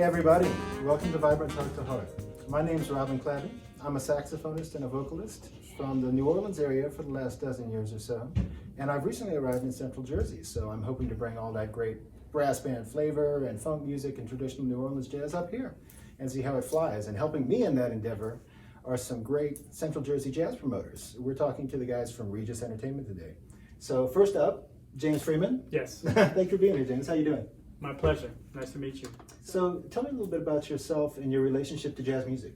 everybody, welcome to Vibrant Heart to Heart. My name is Robin Clavey. I'm a saxophonist and a vocalist from the New Orleans area for the last dozen years or so, and I've recently arrived in Central Jersey, so I'm hoping to bring all that great brass band flavor and funk music and traditional New Orleans jazz up here and see how it flies. And helping me in that endeavor are some great Central Jersey jazz promoters. We're talking to the guys from REJS Entertainment today. So first up, James Freeman. Yes. Thanks for being here, James. How you doing? My pleasure. Nice to meet you. So tell me a little bit about yourself and your relationship to jazz music.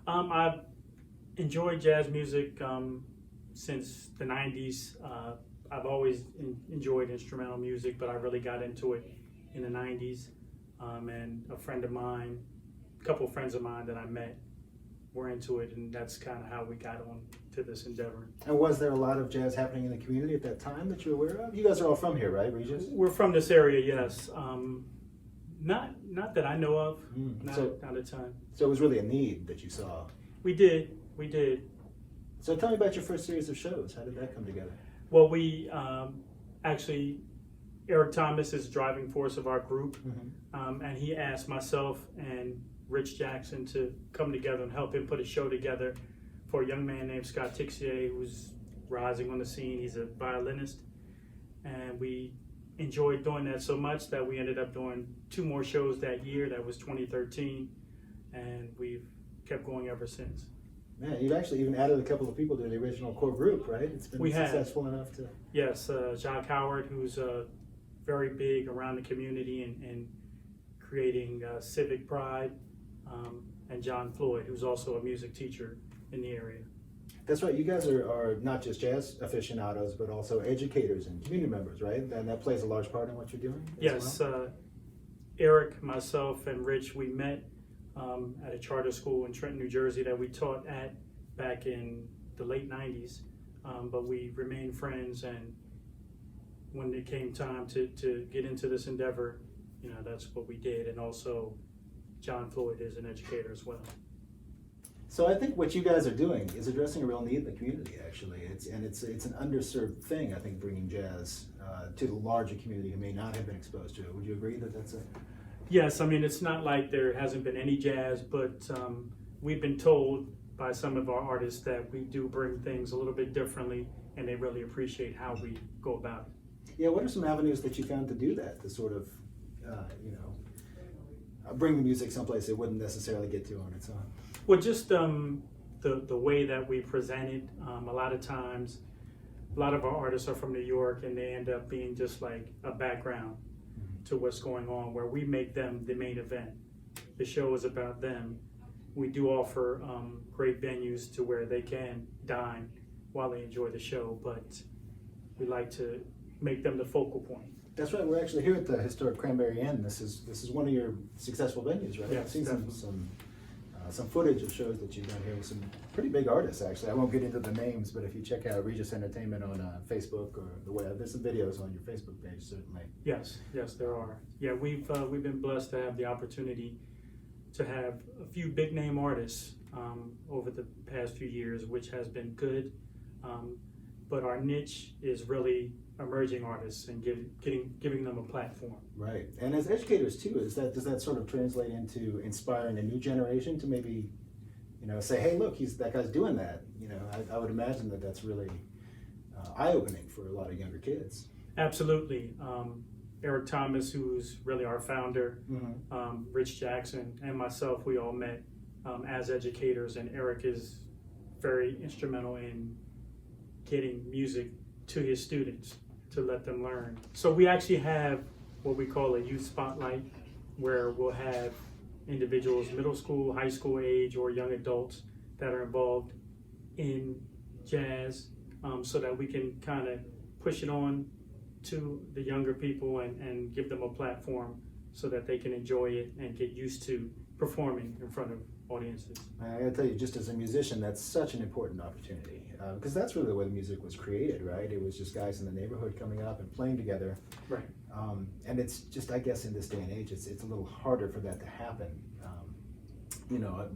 I've enjoyed jazz music since the 90s. I've always enjoyed instrumental music, but I really got into it in the 90s. And a friend of mine, a couple of friends of mine that I met were into it, and that's kind of how we got on to this endeavor. And was there a lot of jazz happening in the community at that time that you're aware of? You guys are all from here, right, REJS? We're from this area, yes. Not that I know of, not a ton. So it was really a need that you saw. We did. So tell me about your first series of shows. How did that come together? Well, we actually, Eric Thomas is the driving force of our group, and he asked myself and Rich Jackson to come together and help him put a show together for a young man named Scott Tixier, who's rising on the scene. He's a violinist, and we enjoyed doing that so much that we ended up doing 2 more shows that year. That was 2013, and we've kept going ever since. Man, you've actually even added a couple of people to the original core group, right? It's been successful enough to... Yes, Jacques Howard, who's very big around the community and creating civic pride, and John Floyd, who's also a music teacher in the area. That's right. You guys are not just jazz aficionados, but also educators and community members, right? And that plays a large part in what you're doing? Yes. Well? Eric, myself, and Rich, we met at a charter school in Trenton, New Jersey that we taught at back in the late 90s. But we remained friends, and when it came time to get into this endeavor, you know, that's what we did. And also, John Floyd is an educator as well. So I think what you guys are doing is addressing a real need in the community, actually. It's an underserved thing, I think, bringing jazz to the larger community who may not have been exposed to it. Would you agree that that's a... Yes, I mean, it's not like there hasn't been any jazz, but we've been told by some of our artists that we do bring things a little bit differently, and they really appreciate how we go about it. Yeah, what are some avenues that you found to do that, to sort of, bring the music someplace it wouldn't necessarily get to on its own? Well, just the way that we present it. A lot of times, a lot of our artists are from New York, and they end up being just like a background to what's going on, where we make them the main event. The show is about them. We do offer great venues to where they can dine while they enjoy the show, but we like to make them the focal point. That's right. We're actually here at the historic Cranberry Inn. This is one of your successful venues, right? Yes, I've seen some footage of shows that you've done here with some pretty big artists, actually. I won't get into the names, but if you check out REJS Entertainment on Facebook or the web, there's some videos on your Facebook page, certainly. Yes, there are. Yeah, we've been blessed to have the opportunity to have a few big name artists over the past few years, which has been good. But our niche is really emerging artists and giving them a platform. Right, and as educators too, does that sort of translate into inspiring a new generation to maybe, say, hey, look, that guy's doing that. I would imagine that that's really eye-opening for a lot of younger kids. Absolutely. Eric Thomas, who's really our founder, Rich Jackson, and myself, we all met as educators, and Eric is very instrumental in getting music to his students to let them learn. So we actually have what we call a youth spotlight, where we'll have individuals middle school, high school age, or young adults that are involved in jazz, so that we can kind of push it on to the younger people and give them a platform so that they can enjoy it and get used to performing in front of audiences. I gotta tell you, just as a musician, that's such an important opportunity, because that's really the way the music was created, right? It was just guys in the neighborhood coming up and playing together. Right. And it's just, I guess in this day and age, it's a little harder for that to happen.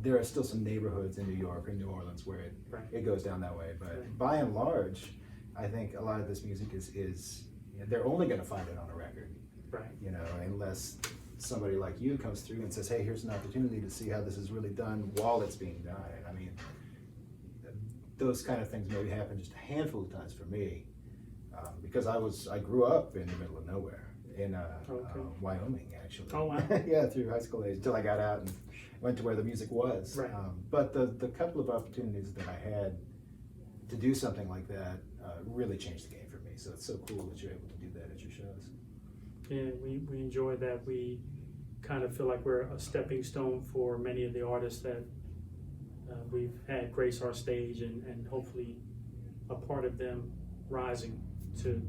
There are still some neighborhoods in New York or New Orleans where it goes down that way, but by and large, I think a lot of this music is they're only gonna find it on a record. Right. Unless somebody like you comes through and says, hey, here's an opportunity to see how this is really done while it's being done. And I mean, those kind of things maybe happen just a handful of times for me, because I grew up in the middle of nowhere in Wyoming, actually. Oh, wow. Yeah, through high school age, until I got out and went to where the music was. Right. But the couple of opportunities that I had to do something like that really changed the game for me. So it's so cool that you're able to do that at your shows. Yeah, we enjoy that. We kind of feel like we're a stepping stone for many of the artists that we've had grace our stage, and hopefully a part of them rising to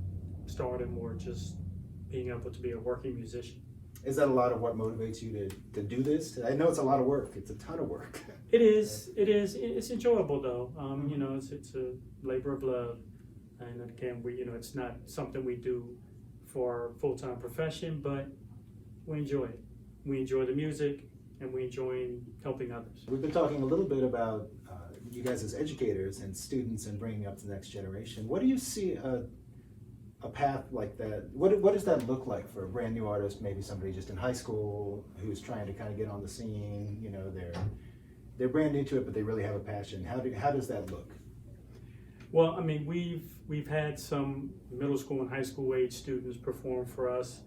stardom or just being able to be a working musician. Is that a lot of what motivates you to do this? I know it's a lot of work. It's a ton of work. It is. It is. It's enjoyable though. You know, it's a labor of love, and again, it's not something we do for our full-time profession, but we enjoy it. We enjoy the music, and we enjoy helping others. We've been talking a little bit about you guys as educators and students and bringing up the next generation. What do you see a path like that? What does that look like for a brand new artist? Maybe somebody just in high school who's trying to kind of get on the scene. You know, they're brand new to it, but they really have a passion. How does that look? Well, I mean, we've had some middle school and high school age students perform for us,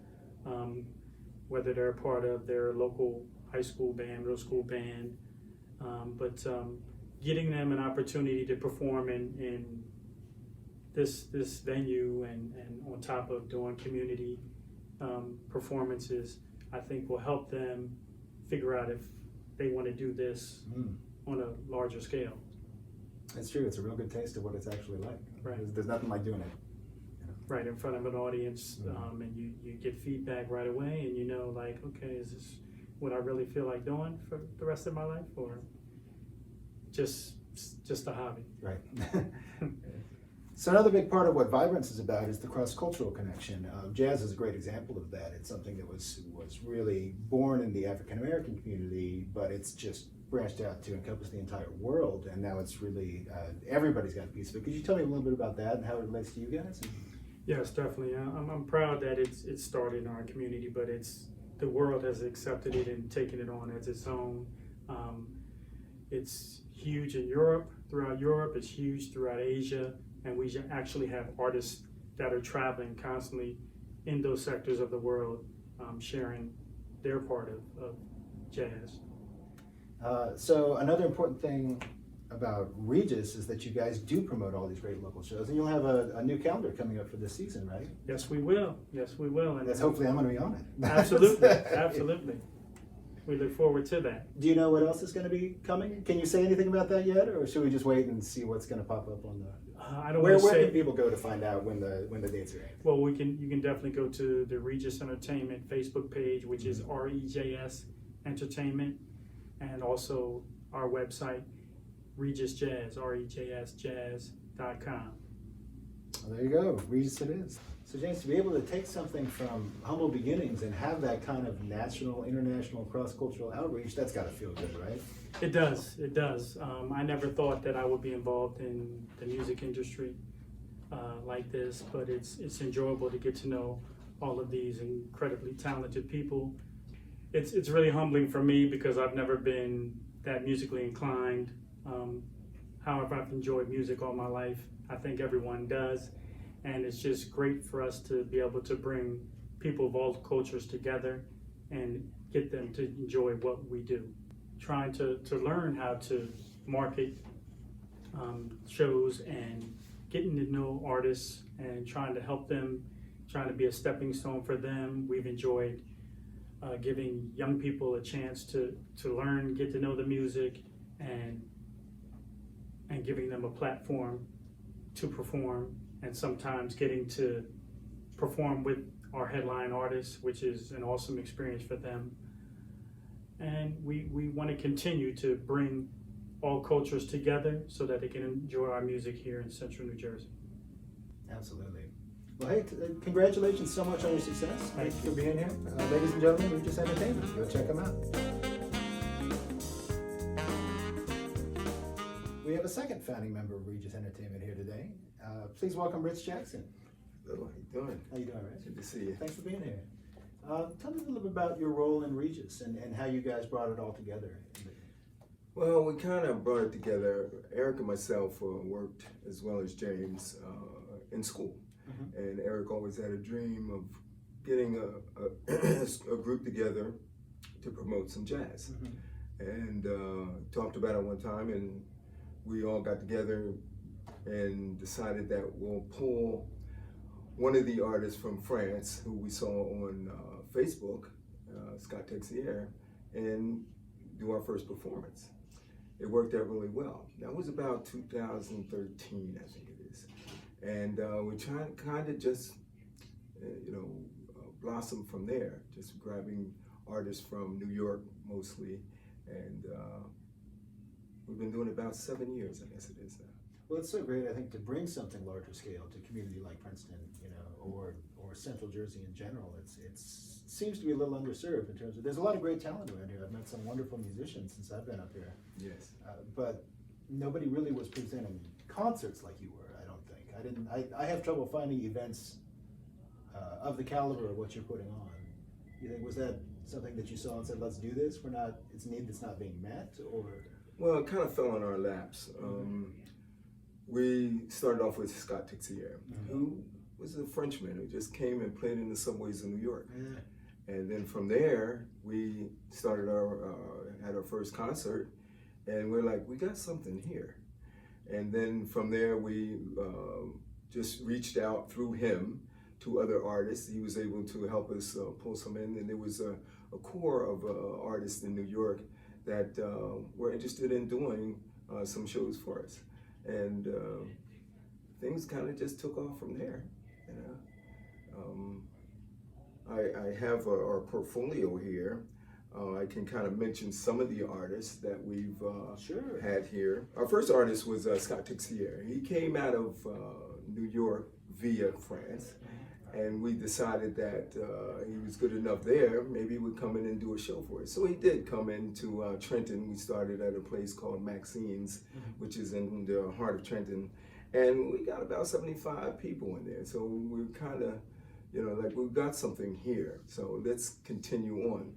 whether they're a part of their local high school band, middle school band, but getting them an opportunity to perform in this venue and on top of doing community performances, I think will help them figure out if they want to do this on a larger scale. It's true. It's a real good taste of what it's actually like. Right. There's nothing like doing it. Right in front of an audience, and you get feedback right away, and you know, like, okay, is this what I really feel like doing for the rest of my life, or just a hobby? Right. So another big part of what Vibrance is about is the cross-cultural connection. Jazz is a great example of that. It's something that was really born in the African-American community, but it's just branched out to encompass the entire world, and now it's really, everybody's got a piece of it. Could you tell me a little bit about that and how it relates to you guys? Yes, definitely. I'm proud that it started in our community, but the world has accepted it and taken it on as its own. It's huge in Europe, throughout Europe. It's huge throughout Asia, and we actually have artists that are traveling constantly in those sectors of the world, sharing their part of jazz. So another important thing about REJS is that you guys do promote all these great local shows, and you'll have a new calendar coming up for this season, right? Yes, we will. Yes, we will. And that's hopefully I'm going to be on it. Absolutely, absolutely. We look forward to that. Do you know what else is going to be coming? Can you say anything about that yet, or should we just wait and see what's going to pop up on the? I don't Where want to say. Can people go to find out when the dates are at? Well, you can definitely go to the REJS Entertainment Facebook page, which is REJS Entertainment, and also our website, REJS Jazz, REJSjazz.com. Well, there you go, REJS it is. So James, to be able to take something from humble beginnings and have that kind of national, international, cross-cultural outreach, that's got to feel good, right? It does, it does. I never thought that I would be involved in the music industry like this, but it's enjoyable to get to know all of these incredibly talented people. It's really humbling for me because I've never been that musically inclined. However, I've enjoyed music all my life. I think everyone does. And it's just great for us to be able to bring people of all cultures together and get them to enjoy what we do. Trying to learn how to market shows and getting to know artists and trying to help them, trying to be a stepping stone for them. We've enjoyed giving young people a chance to learn, get to know the music, and giving them a platform to perform, and sometimes getting to perform with our headline artists, which is an awesome experience for them. And we want to continue to bring all cultures together so that they can enjoy our music here in Central New Jersey. Absolutely. Well, hey, congratulations so much on your success. Thanks for being here. Ladies and gentlemen, REJS Entertainment. Go check them out. We have a second founding member of REJS Entertainment here today. Please welcome Rich Jackson. Hello, how you doing? How you doing, Rich? Good to see you. Thanks for being here. Tell me a little bit about your role in REJS and how you guys brought it all together. Well, we kind of brought it together. Eric and myself worked, as well as James, in school. And Eric always had a dream of getting a group together to promote some jazz. And talked about it one time, and we all got together and decided that we'll pull one of the artists from France who we saw on Facebook, Scott Texier, and do our first performance. It worked out really well. That was about 2013, I think it is. And we tried kind of just, blossom from there, just grabbing artists from New York mostly. And we've been doing it about 7 years, I guess it is now. Well, it's so great, I think, to bring something larger scale to a community like Princeton, or Central Jersey in general. It seems to be a little underserved in terms of, there's a lot of great talent around here. I've met some wonderful musicians since I've been up here. Yes. But nobody really was presenting concerts like you were, I don't think. I have trouble finding events of the caliber of what you're putting on. You think, was that something that you saw and said, let's do this? It's a need that's not being met, or? Well, it kind of fell on our laps. We started off with Scott Texier, who was a Frenchman who just came and played in the subways of New York. And then from there, we started had our first concert, and we're like, we got something here. And then from there, we just reached out through him to other artists. He was able to help us pull some in, and there was a core of artists in New York that were interested in doing some shows for us. And things kind of just took off from there. I have our portfolio here. I can kind of mention some of the artists that we've had here. Our first artist was Scott Texier. He came out of New York via France, and we decided that he was good enough there, maybe he would come in and do a show for us. So he did come into Trenton. We started at a place called Maxine's, which is in the heart of Trenton, and we got about 75 people in there. So we're kind of, like, we've got something here, so let's continue on.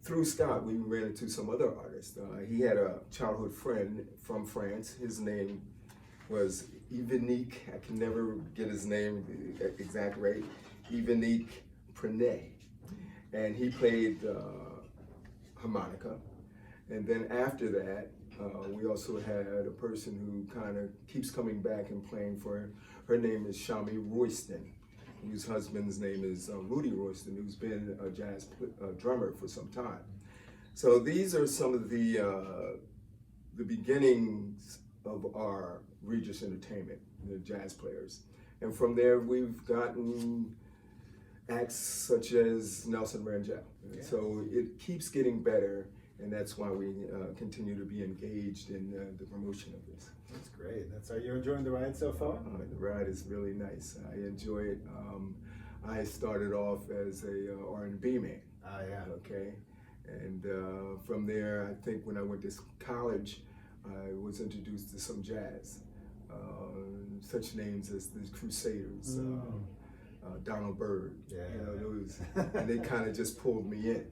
Through Scott, we ran into some other artists. He had a childhood friend from France. His name was Yvonique, I can never get his name exact right, Yvonique Prenet. And he played harmonica. And then after that, we also had a person who kind of keeps coming back and playing for her name is Shami Royston, whose husband's name is Rudy Royston, who's been a jazz drummer for some time. So these are some of the beginnings of our REJS Entertainment, the jazz players. And from there, we've gotten acts such as Nelson Rangel. So it keeps getting better, and that's why we continue to be engaged in the promotion of this. That's great. Are you enjoying the ride so far? The ride is really nice. I enjoy it. I started off as a R&B man. Okay. And from there, I think when I went to college, I was introduced to some jazz. Such names as the Crusaders, Donald Byrd, those, and they kind of just pulled me in,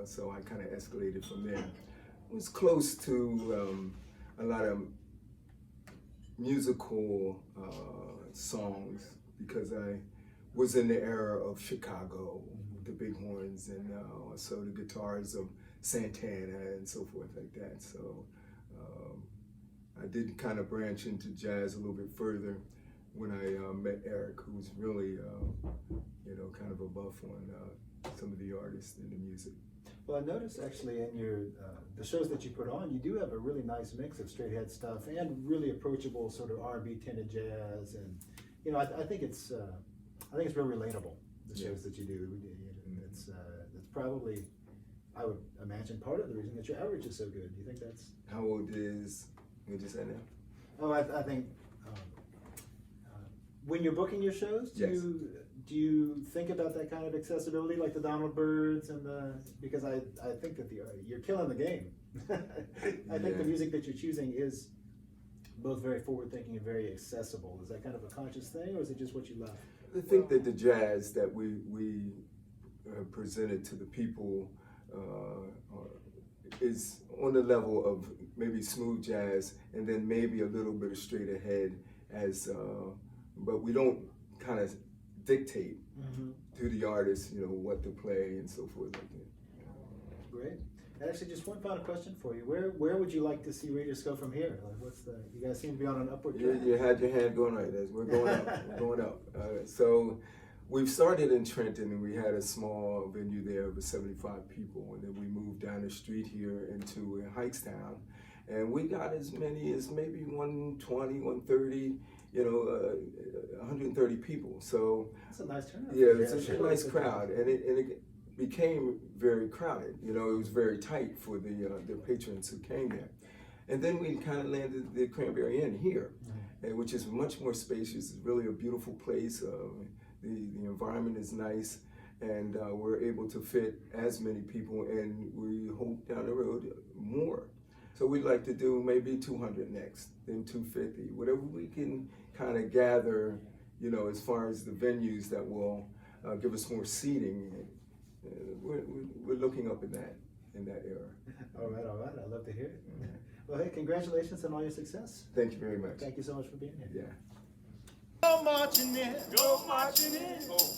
so I kind of escalated from there. It was close to a lot of musical songs because I was in the era of Chicago, the big horns, and also the guitars of Santana and so forth like that. So I did kind of branch into jazz a little bit further when I met Eric, who's really, kind of a buff on some of the artists in the music. Well, I noticed actually in your the shows that you put on, you do have a really nice mix of straight ahead stuff and really approachable sort of R&B tinted jazz, and I think it's real relatable, the shows that you do. It's probably, I would imagine, part of the reason that your average is so good. Do you think that's? How old is? What did you say now? Oh, I think when you're booking your shows, do you think about that kind of accessibility, like the Donald Byrds and because I think that you're killing the game. I think the music that you're choosing is both very forward-thinking and very accessible. Is that kind of a conscious thing, or is it just what you love? I think that the jazz that we presented to the people is on the level of maybe smooth jazz, and then maybe a little bit of straight ahead but we don't kind of dictate to the artist, what to play and so forth like that. Great. And actually, just one final question for you. Where would you like to see REJS go from here? Like, you guys seem to be on an upward track. You had your hand going right. We're going up. We're going up. So we've started in Trenton, and we had a small venue there of 75 people, and then we moved down the street here into Hikestown, and we got as many as maybe 120, 130, 130 people. So that's a nice turnout. Yeah, it's a nice crowd, and it became very crowded. It was very tight for the patrons who came there. And then we kind of landed the Cranberry Inn here, which is much more spacious. It's really a beautiful place. The environment is nice, and we're able to fit as many people, and we hope down the road more. So we'd like to do maybe 200 next, then 250, whatever we can kind of gather, as far as the venues that will give us more seating. We're looking up in that era. All right. I'd love to hear it. Well, hey, congratulations on all your success. Thank you very much. Thank you so much for being here. Yeah. Go marching in, oh,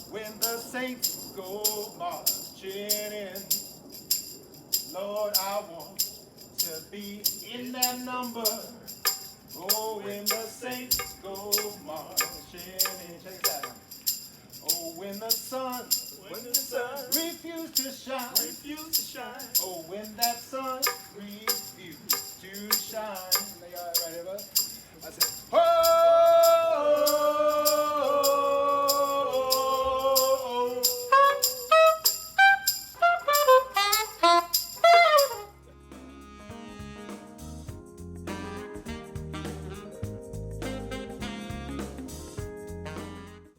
when the saints go marching in. Lord, I want to be in that number. Oh, when the saints go marching in. Check that out. Oh, when the sun refuse to shine. Oh, when that sun